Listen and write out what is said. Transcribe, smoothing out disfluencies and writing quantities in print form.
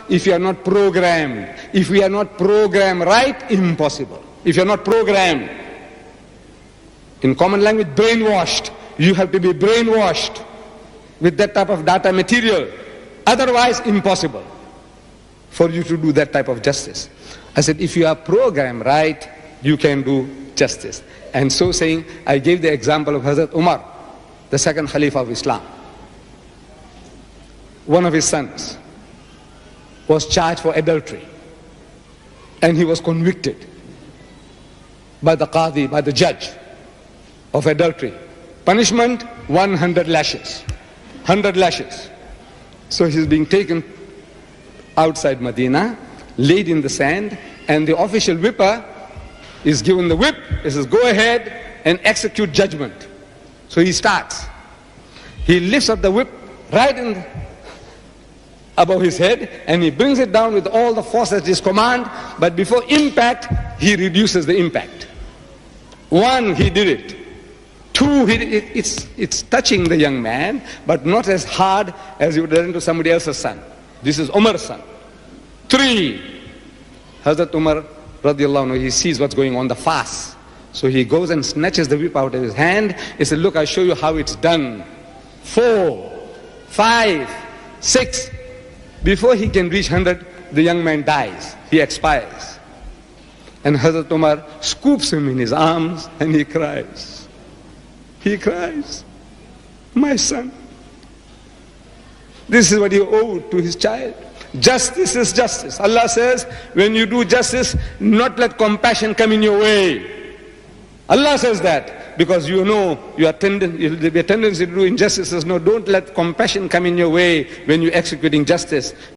if you are not programmed. If we are not programmed right, impossible. If you are not programmed, in common language, brainwashed. You have to be brainwashed with that type of data material. Otherwise, impossible for you to do that type of justice. I said, if you are programmed right, you can do justice. And so saying, I gave the example of Hazrat Umar, the second Khalifa of Islam. One of his sons was charged for adultery, and he was convicted by the Qadi, by the judge, of adultery. Punishment, 100 lashes. 100 lashes. So he's being taken outside Medina, laid in the sand, and the official whipper is given the whip. He says, go ahead and execute judgment. So he starts. He lifts up the whip right above his head, and he brings it down with all the force at his command, but before impact, he reduces the impact. One, he did it. Two, it's touching the young man, but not as hard as you would have done to somebody else's son. This is Umar's son. Three, Hazrat Umar, radiallahu anhu, he sees what's going on, the fast. So he goes and snatches the whip out of his hand. He said, look, I'll show you how it's done. 4, 5, 6. Before he can reach 100, the young man dies. He expires. And Hazrat Umar scoops him in his arms and he cries. He cries, my son. This is what he owed to his child. Justice is justice. Allah says, when you do justice, not let compassion come in your way. Allah says that because you know your tendency to do injustice. No, don't let compassion come in your way when you're executing justice.